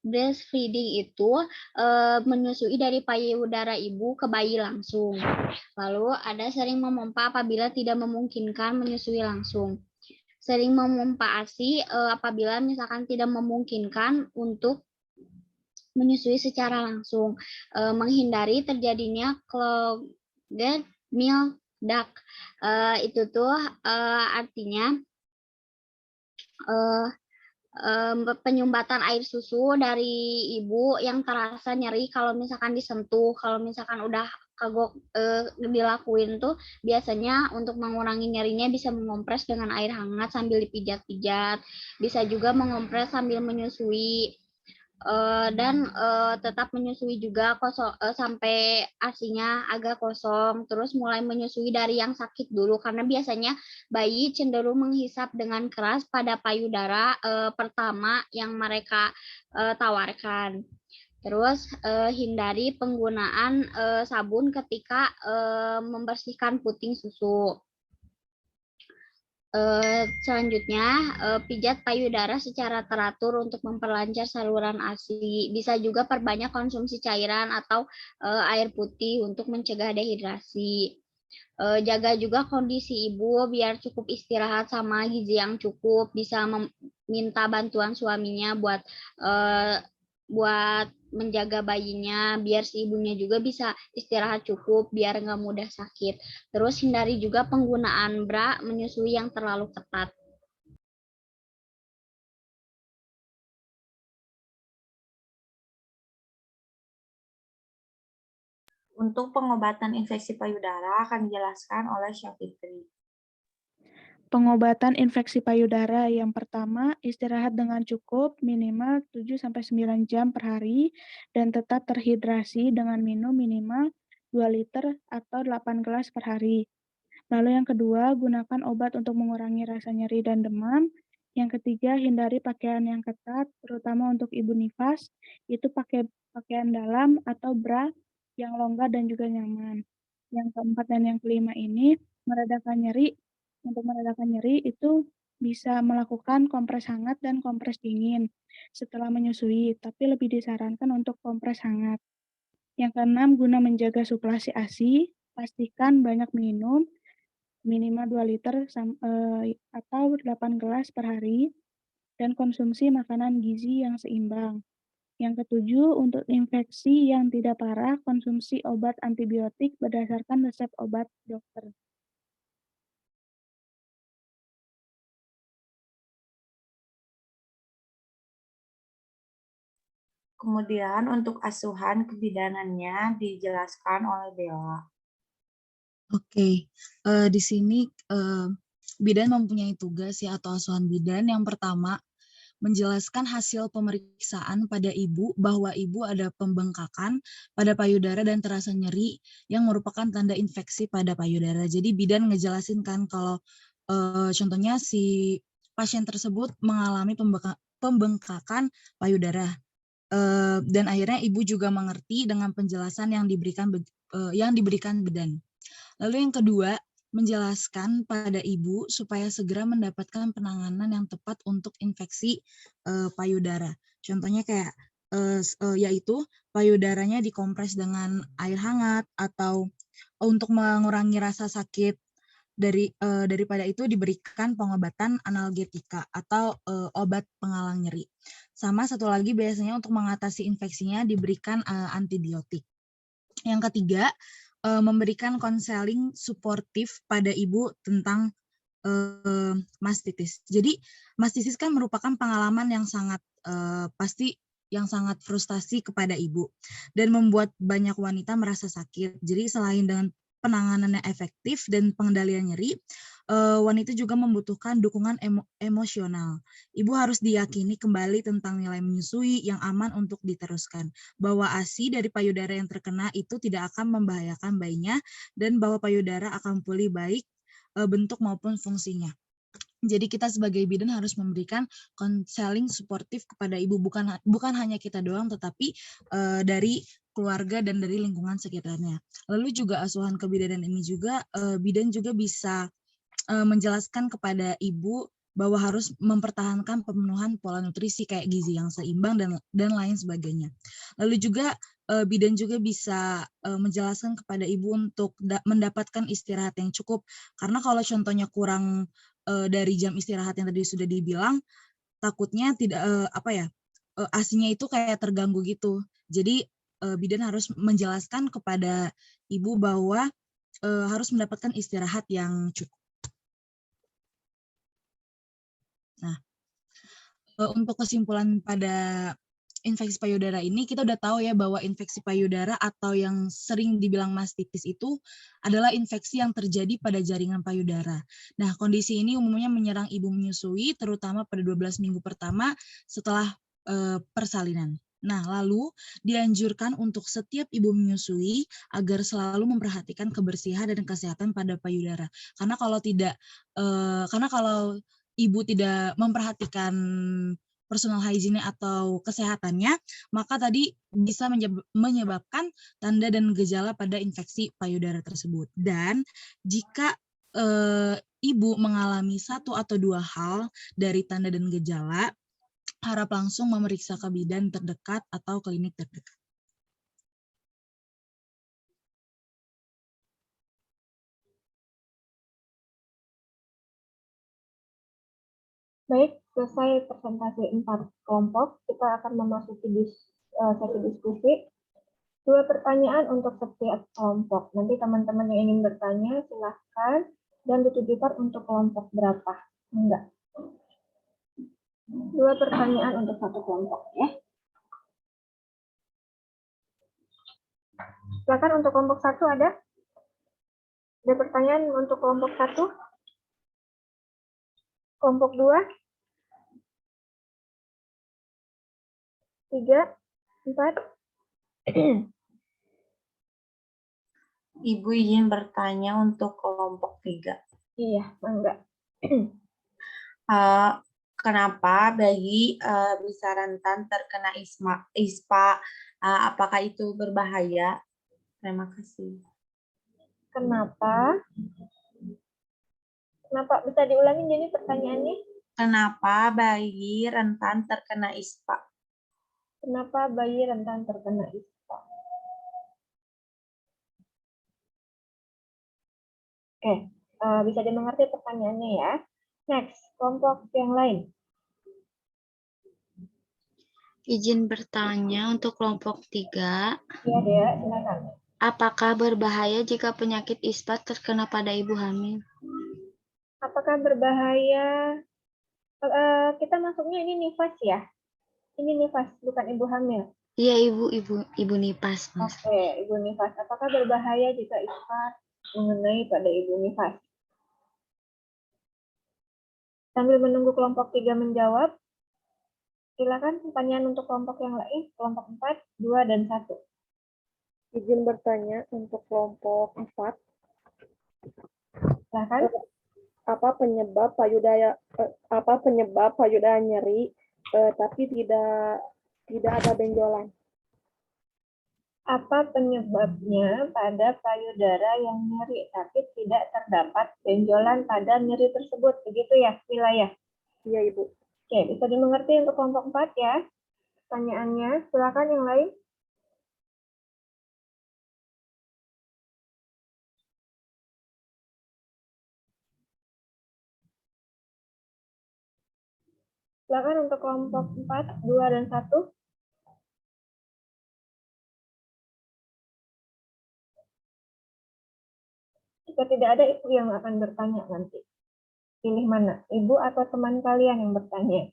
breastfeeding itu menyusui dari payudara ibu ke bayi langsung. Lalu ada sering memompa apabila tidak memungkinkan menyusui langsung. Sering memompa ASI apabila misalkan tidak memungkinkan untuk menyusui secara langsung. Menghindari terjadinya clogged milk duct. Itu tuh artinya penyumbatan air susu dari ibu yang terasa nyeri kalau misalkan disentuh, kalau misalkan udah kagok dilakuin tuh biasanya untuk mengurangi nyerinya bisa mengompres dengan air hangat sambil dipijat-pijat, bisa juga mengompres sambil menyusui dan tetap menyusui juga sampai ASI-nya agak kosong, terus mulai menyusui dari yang sakit dulu karena biasanya bayi cenderung menghisap dengan keras pada payudara pertama yang mereka tawarkan. Terus hindari penggunaan sabun ketika membersihkan puting susu. Selanjutnya, pijat payudara secara teratur untuk memperlancar saluran ASI. Bisa juga perbanyak konsumsi cairan atau air putih untuk mencegah dehidrasi. Jaga juga kondisi ibu biar cukup istirahat sama gizi yang cukup. Bisa meminta bantuan suaminya buat menjaga bayinya, biar si ibunya juga bisa istirahat cukup, biar nggak mudah sakit. Terus hindari juga penggunaan bra menyusui yang terlalu ketat. Untuk pengobatan infeksi payudara akan dijelaskan oleh Syafitri. Pengobatan infeksi payudara yang pertama, istirahat dengan cukup minimal 7-9 jam per hari dan tetap terhidrasi dengan minum minimal 2 liter atau 8 gelas per hari. Lalu yang kedua, gunakan obat untuk mengurangi rasa nyeri dan demam. Yang ketiga, hindari pakaian yang ketat, terutama untuk ibu nifas, itu pakai pakaian dalam atau bra yang longgar dan juga nyaman. Yang keempat dan yang kelima ini, meredakan nyeri. Untuk meredakan nyeri itu bisa melakukan kompres hangat dan kompres dingin setelah menyusui, tapi lebih disarankan untuk kompres hangat. Yang keenam, guna menjaga suplasi ASI, pastikan banyak minum, minimal 2 liter atau 8 gelas per hari, dan konsumsi makanan gizi yang seimbang. Yang ketujuh, untuk infeksi yang tidak parah, konsumsi obat antibiotik berdasarkan resep obat dokter. Kemudian untuk asuhan kebidanannya dijelaskan oleh Bella. Oke, di sini bidan mempunyai tugas ya atau asuhan bidan. Yang pertama, menjelaskan hasil pemeriksaan pada ibu bahwa ibu ada pembengkakan pada payudara dan terasa nyeri yang merupakan tanda infeksi pada payudara. Jadi bidan ngejelasin kan kalau contohnya si pasien tersebut mengalami pembengkakan payudara. Dan akhirnya ibu juga mengerti dengan penjelasan yang diberikan bidan. Lalu yang kedua, menjelaskan pada ibu supaya segera mendapatkan penanganan yang tepat untuk infeksi payudara. Contohnya kayak yaitu payudaranya dikompres dengan air hangat atau untuk mengurangi rasa sakit. Daripada itu diberikan pengobatan analgetika atau obat pengalang nyeri. Sama satu lagi biasanya untuk mengatasi infeksinya diberikan antibiotik. Yang ketiga, memberikan konseling suportif pada ibu tentang mastitis. Jadi mastitis kan merupakan pengalaman yang sangat pasti yang sangat frustasi kepada ibu dan membuat banyak wanita merasa sakit. Jadi selain dengan penanganannya efektif dan pengendalian nyeri, wanita juga membutuhkan dukungan emosional. Ibu harus diyakini kembali tentang nilai menyusui yang aman untuk diteruskan, bahwa ASI dari payudara yang terkena itu tidak akan membahayakan bayinya, dan bahwa payudara akan pulih baik bentuk maupun fungsinya. Jadi kita sebagai bidan harus memberikan konseling suportif kepada ibu, bukan hanya kita doang, tetapi dari keluarga dan dari lingkungan sekitarnya. Lalu juga asuhan kebidanan ini juga bidan juga bisa menjelaskan kepada ibu bahwa harus mempertahankan pemenuhan pola nutrisi kayak gizi yang seimbang dan lain sebagainya. Lalu juga bidan juga bisa menjelaskan kepada ibu untuk mendapatkan istirahat yang cukup, karena kalau contohnya kurang dari jam istirahat yang tadi sudah dibilang, takutnya tidak ASI-nya itu kayak terganggu gitu. Jadi bidan harus menjelaskan kepada ibu bahwa harus mendapatkan istirahat yang cukup. Nah, untuk kesimpulan pada infeksi payudara ini, kita udah tahu ya bahwa infeksi payudara atau yang sering dibilang mastitis itu adalah infeksi yang terjadi pada jaringan payudara. Nah, kondisi ini umumnya menyerang ibu menyusui, terutama pada 12 minggu pertama setelah persalinan. Nah, lalu dianjurkan untuk setiap ibu menyusui agar selalu memperhatikan kebersihan dan kesehatan pada payudara. Karena kalau ibu tidak memperhatikan personal hygiene atau kesehatannya, maka tadi bisa menyebabkan tanda dan gejala pada infeksi payudara tersebut. Dan jika ibu mengalami satu atau dua hal dari tanda dan gejala, harap langsung memeriksa ke bidan terdekat atau klinik terdekat. Baik, selesai presentasi 4 kelompok, kita akan memasuki sesi diskusi. 2 pertanyaan untuk setiap kelompok. Nanti teman-teman yang ingin bertanya, silahkan, dan ditujukan untuk kelompok berapa. Enggak. 2 pertanyaan untuk satu kelompok, ya. Silakan untuk kelompok 1 ada? Ada pertanyaan untuk kelompok 1? Kelompok 2? 3, 4. Ibu izin bertanya untuk kelompok 3. Iya, mangga. Kenapa bayi bisa rentan terkena ISPA? Apakah itu berbahaya? Terima kasih. Kenapa? Kenapa? Bisa diulangi jadi pertanyaannya? Kenapa bayi rentan terkena ISPA? Kenapa bayi rentan terkena ISPA? Oke, bisa dimengerti pertanyaannya ya. Next, kelompok yang lain. Izin bertanya untuk kelompok 3. Iya, Dea, silakan. Apakah berbahaya jika penyakit ISPA terkena pada ibu hamil? Apakah berbahaya? Kita masuknya ini nifas ya? Ini nifas, bukan ibu hamil. Iya, ibu nifas, Mas. Oke, ibu nifas. Apakah berbahaya jika ISPA mengenai pada ibu nifas? Sambil menunggu kelompok 3 menjawab, silakan pertanyaan untuk kelompok yang lain, kelompok 4, 2, dan 1. Izin bertanya untuk kelompok 4. Silakan. Apa penyebab payudara nyeri tapi tidak ada benjolan? Apa penyebabnya pada payudara yang nyeri tapi tidak terdapat benjolan pada nyeri tersebut? Begitu ya, wilayah? Iya, Ibu. Oke, bisa dimengerti untuk kelompok 4 ya. Pertanyaannya, silakan yang lain. Silakan untuk kelompok 4, 2, dan 1. Jika tidak ada, ibu yang akan bertanya nanti. Pilih mana, ibu atau teman kalian yang bertanya?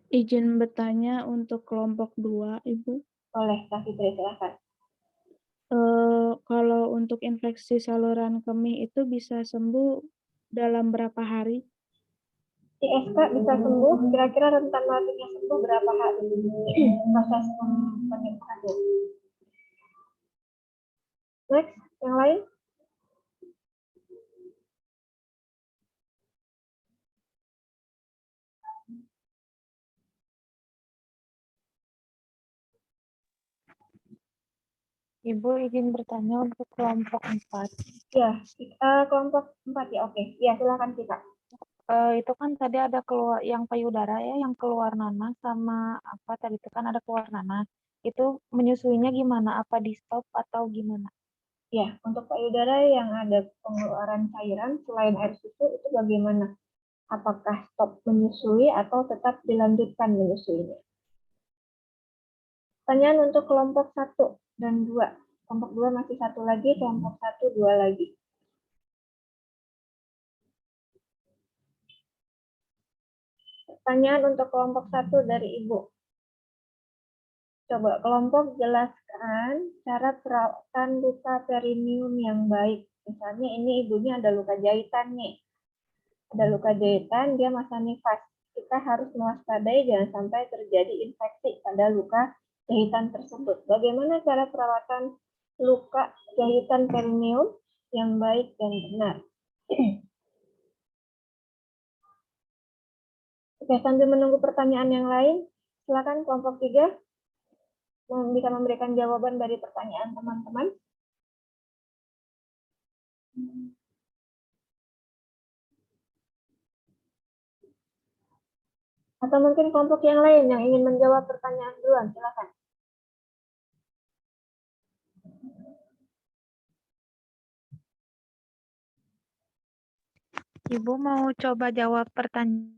Izin bertanya untuk kelompok 2, Ibu. Boleh, Kak Fitri, silakan. Kalau untuk infeksi saluran kemih itu bisa sembuh dalam berapa hari? ISK bisa sembuh, kira-kira rentan matinya sembuh berapa hari? Proses penyembuhannya. Next, yang lain? Ibu izin bertanya untuk kelompok 4. Ya, kelompok 4 ya, oke. Ya, silakan kita. Itu kan tadi ada keluar yang payudara ya, yang keluar nanas sama apa tadi itu kan ada keluar nanas. Itu menyusuinya gimana? Apa di stop atau gimana? Ya, untuk payudara yang ada pengeluaran cairan selain air susu itu bagaimana? Apakah stop menyusui atau tetap dilanjutkan menyusuinya? Pertanyaan untuk kelompok 1 dan 2. Kelompok 2 masih 1 lagi, kelompok 1, 2 lagi. Pertanyaan untuk kelompok 1 dari Ibu. Coba kelompok jelaskan cara perawatan luka perineum yang baik. Misalnya ini ibunya ada luka jahitan nih. Ada luka jahitan, dia masa nifas. Kita harus mewaspadai jangan sampai terjadi infeksi pada luka jahitan tersebut. Bagaimana cara perawatan luka jahitan perineum yang baik dan benar? Oke, sambil menunggu pertanyaan yang lain, silakan kelompok 3 bisa memberikan jawaban dari pertanyaan teman-teman. Atau mungkin kelompok yang lain yang ingin menjawab pertanyaan duluan, silakan. Ibu mau coba jawab pertanyaan.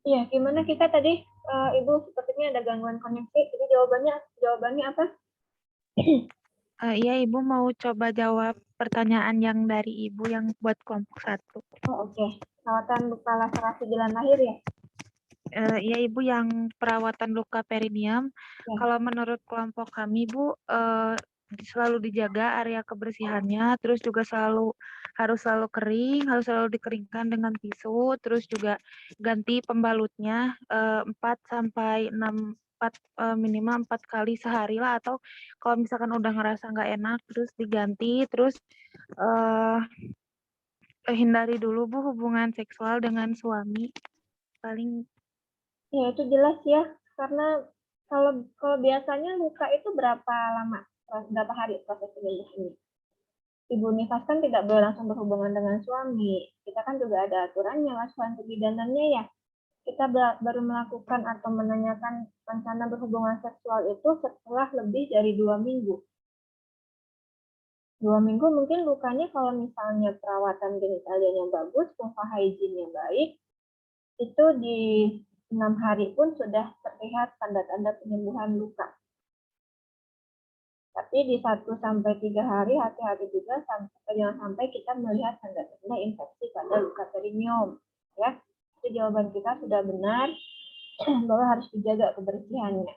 Iya, gimana kita tadi, Ibu sepertinya ada gangguan koneksi, jadi jawabannya apa? Iya, Ibu mau coba jawab pertanyaan yang dari Ibu yang buat kelompok 1. Oh, oke. Perawatan luka laserasi jalan lahir ya? Iya, Ibu yang perawatan luka perineum. Ya. Kalau menurut kelompok kami, Bu, selalu dijaga area kebersihannya, terus juga harus selalu kering, harus selalu dikeringkan dengan tisu, terus juga ganti pembalutnya 4 sampai 6 minimal 4 kali sehari lah, atau kalau misalkan udah ngerasa nggak enak terus diganti, terus hindari dulu Bu hubungan seksual dengan suami. Paling Ya, itu jelas ya, karena kalau biasanya luka itu berapa lama, berapa hari proses penyembuhannya? Ibu nifas kan tidak boleh langsung berhubungan dengan suami. Kita kan juga ada aturannya, asuhan kebidanannya ya. Kita baru melakukan atau menanyakan rencana berhubungan seksual itu setelah lebih dari 2 minggu. 2 minggu mungkin lukanya kalau misalnya perawatan genitalianya bagus, fungsi hygiene-nya baik, itu di 6 hari pun sudah terlihat tanda-tanda penyembuhan luka. Tapi di 1 sampai 3 hari hati-hati juga jangan sampai kita melihat tanda-tanda infeksi pada luka perineum. Ya, itu jawaban kita sudah benar bahwa harus dijaga kebersihannya.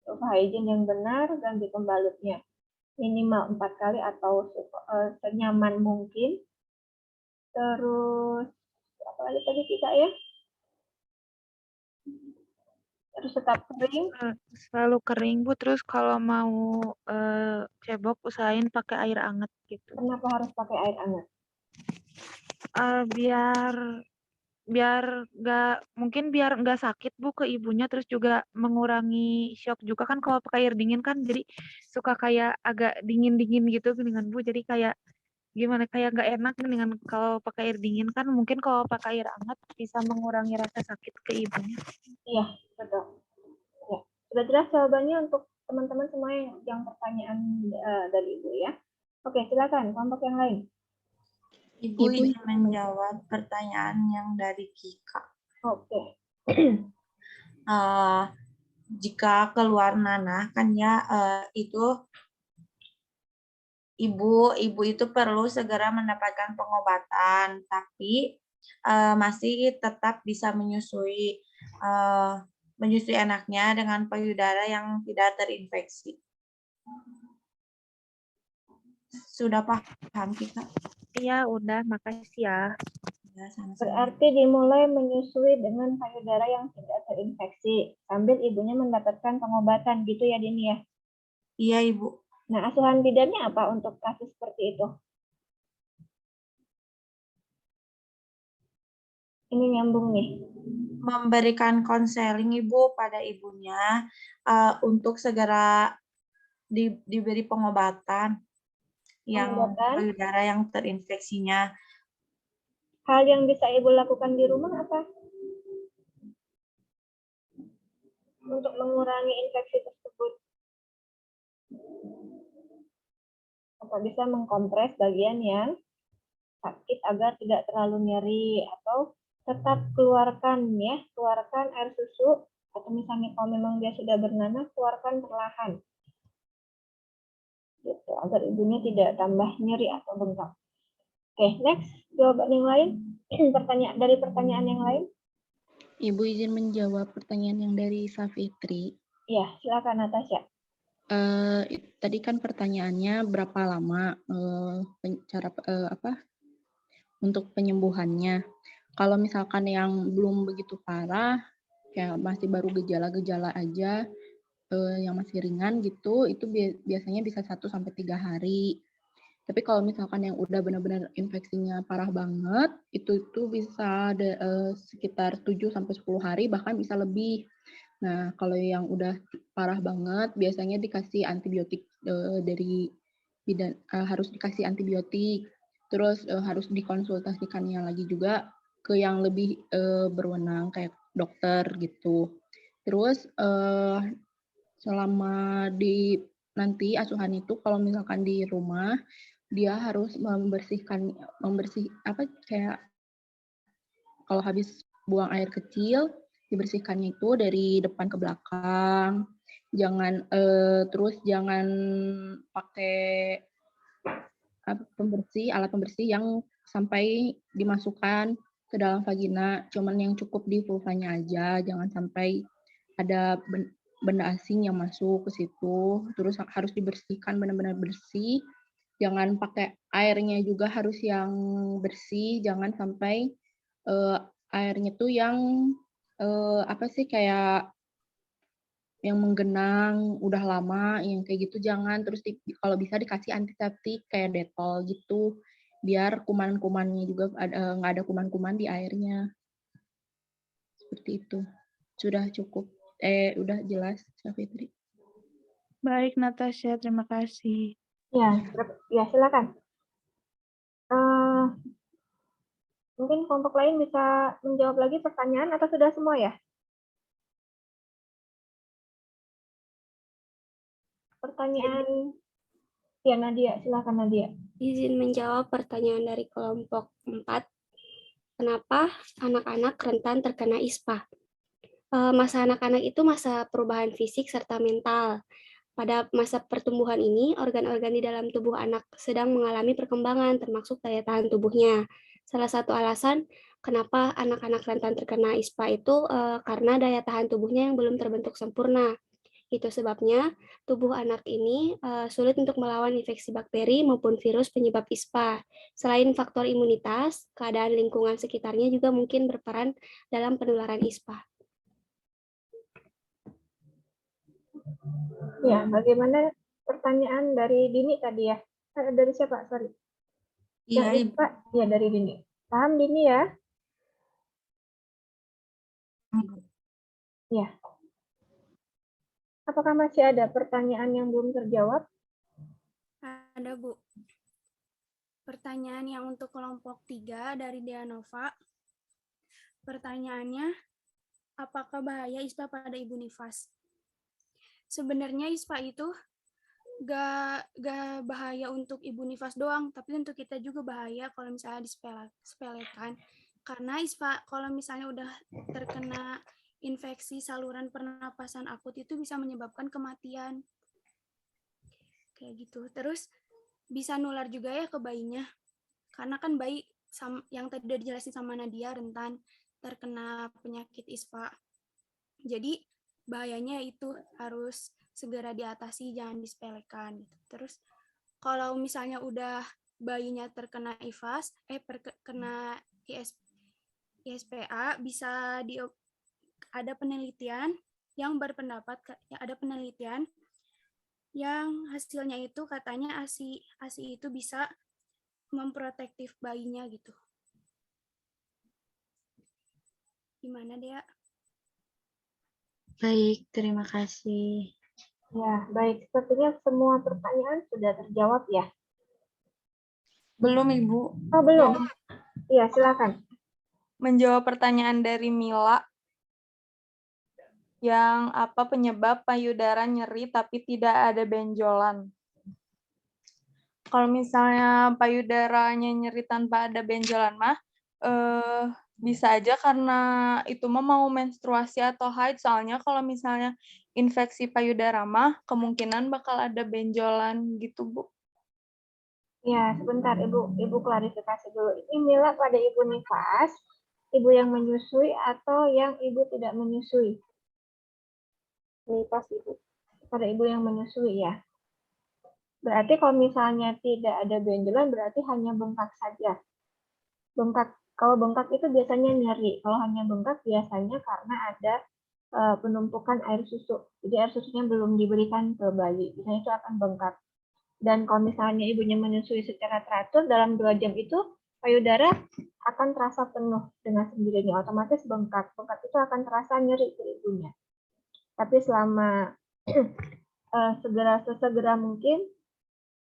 Hygiene yang benar, ganti pembalutnya minimal 4 kali atau senyaman mungkin. Terus apa lagi tadi kita ya? Terus tetap kering. Selalu kering Bu, terus kalau mau cebok usahain pakai air hangat gitu. Kenapa harus pakai air hangat? Biar nggak sakit Bu ke ibunya, terus juga mengurangi shock juga kan kalau pakai air dingin kan jadi suka kayak agak dingin gitu dengan Bu, jadi kayak gimana, kayak nggak enak dengan kalau pakai air dingin kan, mungkin kalau pakai air hangat bisa mengurangi rasa sakit ke ibunya. Iya, betul. Ya, sudah jelas jawabannya untuk teman-teman semua yang pertanyaan dari Ibu ya. Oke, silakan kelompok yang lain. Ibu izin menjawab pertanyaan yang dari Kika. Oke. Jika keluar nanah kan ya itu ibu itu perlu segera mendapatkan pengobatan, tapi masih tetap bisa menyusui anaknya dengan payudara yang tidak terinfeksi. Sudah paham kita? Iya, udah, makasih ya. Berarti dimulai menyusui dengan payudara yang tidak terinfeksi sambil ibunya mendapatkan pengobatan gitu ya Dini ya? Iya Ibu. Nah, asuhan bidannya apa untuk kasus seperti itu? Ini nyambung nih. Memberikan konseling Ibu pada ibunya untuk segera diberi pengobatan yang payudara yang terinfeksinya. Hal yang bisa Ibu lakukan di rumah apa? Untuk mengurangi infeksi tersebut. Apa bisa mengkompres bagian yang sakit agar tidak terlalu nyeri, atau tetap keluarkan air susu, atau misalnya kalau memang dia sudah bernanah, keluarkan perlahan. Gitu, agar ibunya tidak tambah nyeri atau bengkak. Oke, next, jawaban yang lain, pertanyaan yang lain. Ibu izin menjawab pertanyaan yang dari Safitri. Iya, silakan Natasha. Tadi kan pertanyaannya berapa lama untuk penyembuhannya. Kalau misalkan yang belum begitu parah, kayak masih baru gejala-gejala aja, yang masih ringan gitu, itu biasanya bisa 1-3 hari. Tapi kalau misalkan yang udah benar-benar infeksinya parah banget, itu bisa sekitar 7-10 hari, bahkan bisa lebih. Nah, kalau yang udah parah banget, biasanya dikasih antibiotik dari bidan, harus dikasih antibiotik. Terus harus dikonsultasikannya lagi juga ke yang lebih berwenang kayak dokter gitu. Terus selama di nanti asuhan itu kalau misalkan di rumah dia harus kayak kalau habis buang air kecil Dibersihkannya itu dari depan ke belakang, jangan terus jangan pakai alat pembersih yang sampai dimasukkan ke dalam vagina, cuman yang cukup di vulvanya aja, jangan sampai ada benda asing yang masuk ke situ. Terus harus dibersihkan benar-benar bersih, jangan pakai airnya juga harus yang bersih, jangan sampai airnya tuh yang kayak yang menggenang udah lama, yang kayak gitu jangan. Terus kalau bisa dikasih antiseptik kayak Dettol gitu, biar kuman-kumannya juga nggak ada kuman-kuman di airnya. Seperti itu. Sudah cukup. Udah jelas, Syafitri. Baik, Natasha, terima kasih. Ya, silakan. Mungkin kelompok lain bisa menjawab lagi pertanyaan atau sudah semua ya? Pertanyaan, ya Nadia, silakan Nadia. Izin menjawab pertanyaan dari kelompok 4. Kenapa anak-anak rentan terkena ISPA? Masa anak-anak itu masa perubahan fisik serta mental. Pada masa pertumbuhan ini, organ-organ di dalam tubuh anak sedang mengalami perkembangan, termasuk daya tahan tubuhnya. Salah satu alasan kenapa anak-anak rentan terkena ISPA itu karena daya tahan tubuhnya yang belum terbentuk sempurna. Itu sebabnya tubuh anak ini sulit untuk melawan infeksi bakteri maupun virus penyebab ISPA. Selain faktor imunitas, keadaan lingkungan sekitarnya juga mungkin berperan dalam penularan ISPA. Ya, bagaimana pertanyaan dari Dini tadi ya? Dari siapa? Sorry. Iya, Yang ISPA? Ya, dari Dini. Paham Dini ya? Ya. Apakah masih ada pertanyaan yang belum terjawab? Ada, Bu. Pertanyaan yang untuk kelompok 3 dari Deanova. Pertanyaannya, apakah bahaya ISPA pada ibu nifas? Sebenarnya ISPA itu gak bahaya untuk ibu nifas doang, tapi untuk kita juga bahaya kalau misalnya disepelekan. Karena ISPA kalau misalnya udah terkena infeksi saluran pernapasan akut itu bisa menyebabkan kematian. Kayak gitu. Terus bisa nular juga ya ke bayinya. Karena kan bayi yang tadi udah dijelasin sama Nadia rentan terkena penyakit ISPA. Jadi bahayanya itu harus segera diatasi, jangan disepelekan. Terus kalau misalnya udah bayinya terkena IFAS, kena ISPA, bisa ada penelitian yang berpendapat, ada penelitian yang hasilnya itu katanya ASI itu bisa memprotektif bayinya gitu. Gimana, Dea? Baik, terima kasih. Ya, baik. Sepertinya semua pertanyaan sudah terjawab ya. Belum, Ibu. Oh, belum. Iya, silakan. Menjawab pertanyaan dari Mila. Yang apa penyebab payudara nyeri tapi tidak ada benjolan? Kalau misalnya payudaranya nyeri tanpa ada benjolan mah, bisa aja karena itu mah mau menstruasi atau haid. Soalnya kalau misalnya infeksi payudara mah kemungkinan bakal ada benjolan gitu, Bu. Ya, sebentar Ibu klarifikasi dulu. Ini Mila pada ibu nifas, ibu yang menyusui atau yang ibu tidak menyusui? Nifas Ibu. Pada ibu yang menyusui ya. Berarti kalau misalnya tidak ada benjolan berarti hanya bengkak saja. Bengkak, kalau bengkak itu biasanya nyeri. Kalau hanya bengkak biasanya karena ada penumpukan air susu. Jadi air susunya belum diberikan ke bayi. Biasanya itu akan bengkak. Dan kalau misalnya ibunya menyusui secara teratur dalam 2 jam itu payudara akan terasa penuh dengan sendirinya, otomatis bengkak. Bengkak itu akan terasa nyeri ke ibunya. Tapi selama sesegera mungkin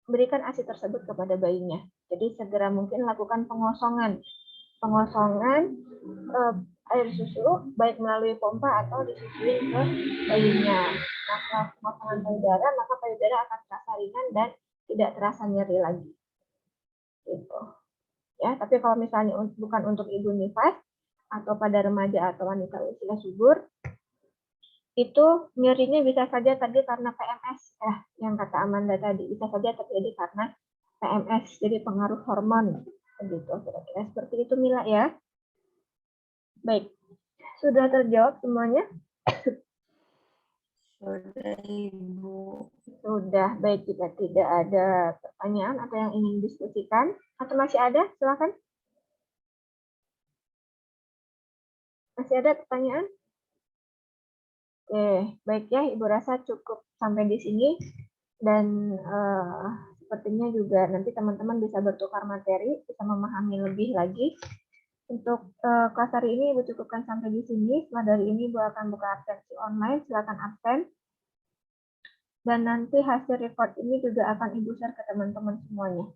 berikan ASI tersebut kepada bayinya. Jadi segera mungkin lakukan pengosongan air susu baik melalui pompa atau disusui ke bayinya. Nah, setelah pengosongan payudara, maka payudara akan terasa ringan dan tidak terasa nyeri lagi. Gitu. Ya, tapi kalau misalnya bukan untuk ibu nifas, atau pada remaja atau wanita usia subur, itu nyerinya bisa saja tadi karena PMS, yang kata Amanda tadi, bisa saja terjadi karena PMS, jadi pengaruh hormon, begitu kira-kira seperti itu Mila ya. Baik, sudah terjawab semuanya? Sudah, Ibu. Sudah, baik. Jika tidak ada pertanyaan atau yang ingin diskusikan, atau masih ada, silakan. Masih ada pertanyaan? Oke, baik ya, Ibu rasa cukup sampai di sini. Dan sepertinya juga nanti teman-teman bisa bertukar materi, bisa memahami lebih lagi. Untuk kelas hari ini Ibu cukupkan sampai di sini. Setelah dari ini Ibu akan buka absensi online, silakan absen. Dan nanti hasil report ini juga akan Ibu share ke teman-teman semuanya.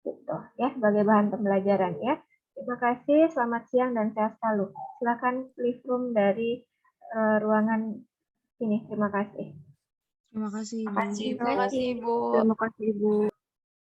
Gitu ya, sebagai bahan pembelajaran ya. Terima kasih, selamat siang dan sehat selalu. Silakan leave room dari ruangan ini. Terima kasih. Terima kasih, Ibu. Terima kasih, Ibu. Terima kasih, Ibu.